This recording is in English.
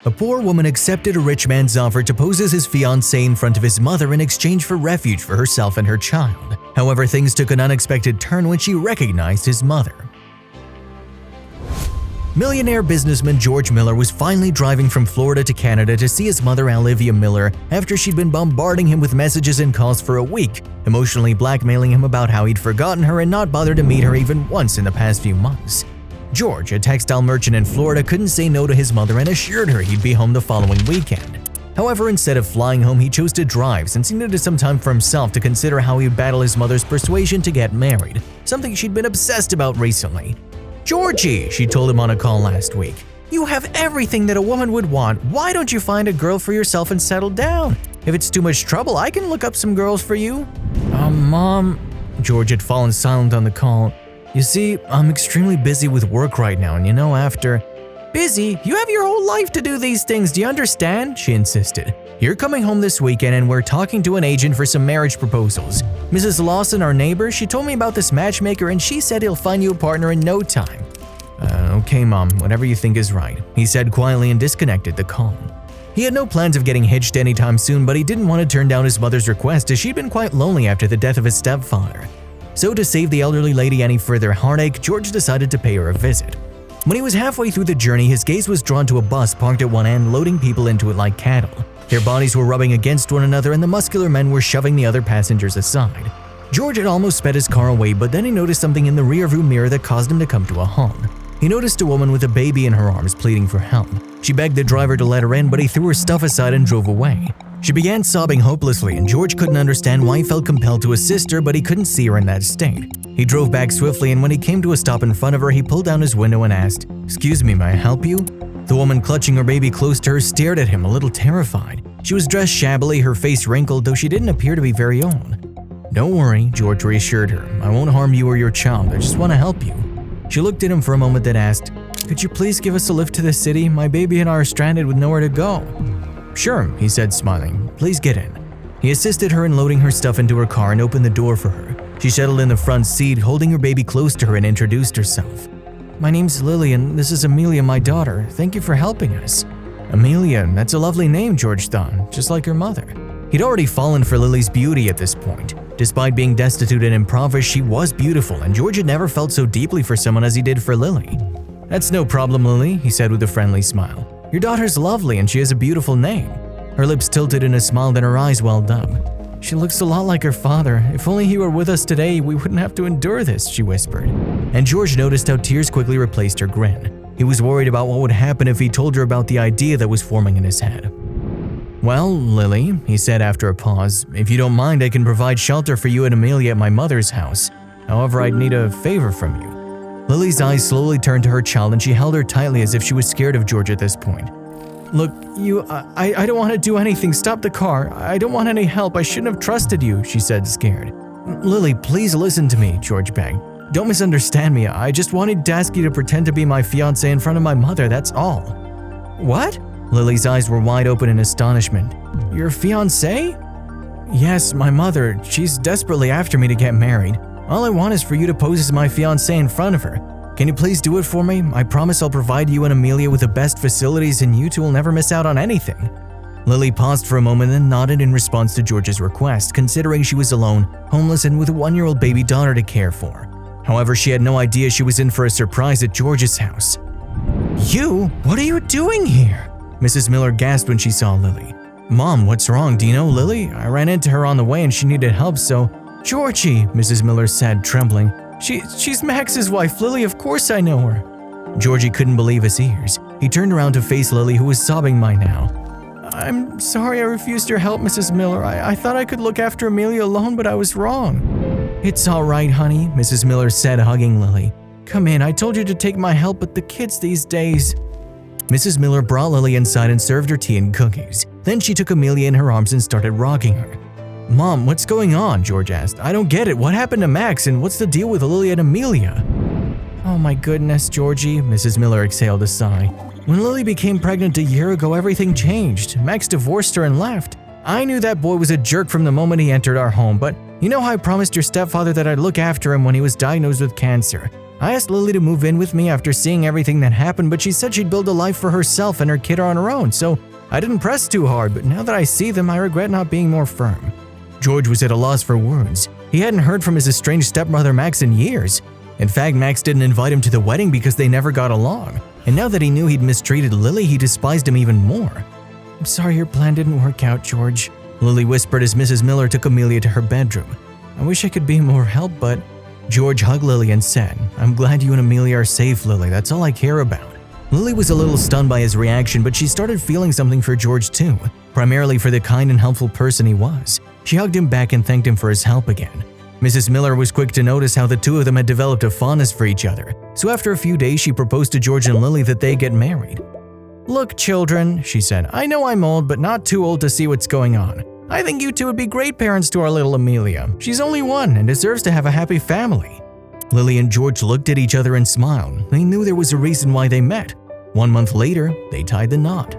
A poor woman accepted a rich man's offer to pose as his fiancée in front of his mother in exchange for refuge for herself and her child. However, things took an unexpected turn when she recognized his mother. Millionaire businessman George Miller was finally driving from Florida to Canada to see his mother Olivia Miller after she'd been bombarding him with messages and calls for a week, emotionally blackmailing him about how he'd forgotten her and not bothered to meet her even once in the past few months. George, a textile merchant in Florida, couldn't say no to his mother and assured her he'd be home the following weekend. However, instead of flying home, he chose to drive since he needed some time for himself to consider how he'd battle his mother's persuasion to get married, something she'd been obsessed about recently. "Georgie," she told him on a call last week, "you have everything that a woman would want. Why don't you find a girl for yourself and settle down? If it's too much trouble, I can look up some girls for you." Mom," George had fallen silent on the call. "You see, I'm extremely busy with work right now, and after—" "Busy? You have your whole life to do these things, do you understand?" she insisted. "You're coming home this weekend and we're talking to an agent for some marriage proposals. Mrs. Lawson, our neighbor, she told me about this matchmaker and she said he'll find you a partner in no time." Okay, Mom, whatever you think is right," he said quietly and disconnected the call. He had no plans of getting hitched anytime soon, but he didn't want to turn down his mother's request as she'd been quite lonely after the death of his stepfather. So to save the elderly lady any further heartache, George decided to pay her a visit. When he was halfway through the journey, his gaze was drawn to a bus parked at one end, loading people into it like cattle. Their bodies were rubbing against one another and the muscular men were shoving the other passengers aside. George had almost sped his car away, but then he noticed something in the rearview mirror that caused him to come to a halt. He noticed a woman with a baby in her arms pleading for help. She begged the driver to let her in, but he threw her stuff aside and drove away. She began sobbing hopelessly, and George couldn't understand why he felt compelled to assist her, but he couldn't see her in that state. He drove back swiftly, and when he came to a stop in front of her, he pulled down his window and asked, "Excuse me, may I help you?" The woman, clutching her baby close to her, stared at him, a little terrified. She was dressed shabbily, her face wrinkled, though she didn't appear to be very old. "Don't worry," George reassured her. "I won't harm you or your child, I just want to help you." She looked at him for a moment then asked, "Could you please give us a lift to the city? My baby and I are stranded with nowhere to go." "Sure," he said, smiling. "Please get in." He assisted her in loading her stuff into her car and opened the door for her. She settled in the front seat, holding her baby close to her, and introduced herself. "My name's Lily and this is Amelia, my daughter. Thank you for helping us." Amelia, that's a lovely name, George thought, just like her mother. He'd already fallen for Lily's beauty at this point. Despite being destitute and impoverished, she was beautiful, and George had never felt so deeply for someone as he did for Lily. "That's no problem, Lily," he said with a friendly smile. "Your daughter's lovely and she has a beautiful name." Her lips tilted in a smile, then her eyes welled up. "She looks a lot like her father. If only he were with us today, we wouldn't have to endure this," she whispered. And George noticed how tears quickly replaced her grin. He was worried about what would happen if he told her about the idea that was forming in his head. "Well, Lily," he said after a pause, "if you don't mind, I can provide shelter for you and Amelia at my mother's house. However, I'd need a favor from you." Lily's eyes slowly turned to her child and she held her tightly as if she was scared of George at this point. "Look, I don't want to do anything. Stop the car. I don't want any help. I shouldn't have trusted you," she said, scared. "Lily, please listen to me," George begged. "Don't misunderstand me. I just wanted to ask you to pretend to be my fiancé in front of my mother, that's all." "What?" Lily's eyes were wide open in astonishment. "Your fiancé?" "Yes, my mother. She's desperately after me to get married. All I want is for you to pose as my fiancé in front of her. Can you please do it for me? I promise I'll provide you and Amelia with the best facilities and you two will never miss out on anything." Lily paused for a moment and nodded in response to George's request, considering she was alone, homeless, and with a 1-year-old baby daughter to care for. However, she had no idea she was in for a surprise at George's house. "You? What are you doing here?" Mrs. Miller gasped when she saw Lily. "Mom, what's wrong? Do you know Lily? I ran into her on the way and she needed help, so—" "Georgie," Mrs. Miller said, trembling. She's Max's wife, Lily, of course I know her." Georgie couldn't believe his ears. He turned around to face Lily, who was sobbing by now. "I'm sorry I refused your help, Mrs. Miller. I thought I could look after Amelia alone, but I was wrong." "It's all right, honey," Mrs. Miller said, hugging Lily. "Come in, I told you to take my help, but the kids these days—" Mrs. Miller brought Lily inside and served her tea and cookies. Then she took Amelia in her arms and started rocking her. "Mom, what's going on?" George asked. "I don't get it. What happened to Max, and what's the deal with Lily and Amelia?" "Oh my goodness, Georgie," Mrs. Miller exhaled a sigh. "When Lily became pregnant a year ago, everything changed. Max divorced her and left. I knew that boy was a jerk from the moment he entered our home, but you know how I promised your stepfather that I'd look after him when he was diagnosed with cancer. I asked Lily to move in with me after seeing everything that happened, but she said she'd build a life for herself and her kid on her own, so I didn't press too hard, but now that I see them, I regret not being more firm." George was at a loss for words. He hadn't heard from his estranged stepbrother Max in years. In fact, Max didn't invite him to the wedding because they never got along, and now that he knew he'd mistreated Lily, he despised him even more. "I'm sorry your plan didn't work out, George," Lily whispered as Mrs. Miller took Amelia to her bedroom. "I wish I could be more help, but…" George hugged Lily and said, "I'm glad you and Amelia are safe, Lily. That's all I care about." Lily was a little stunned by his reaction, but she started feeling something for George too, primarily for the kind and helpful person he was. She hugged him back and thanked him for his help again. Mrs. Miller was quick to notice how the two of them had developed a fondness for each other, so after a few days she proposed to George and Lily that they get married. "Look, children," she said, "I know I'm old, but not too old to see what's going on. I think you two would be great parents to our little Amelia. She's only 1 and deserves to have a happy family." Lily and George looked at each other and smiled. They knew there was a reason why they met. 1 month later, they tied the knot.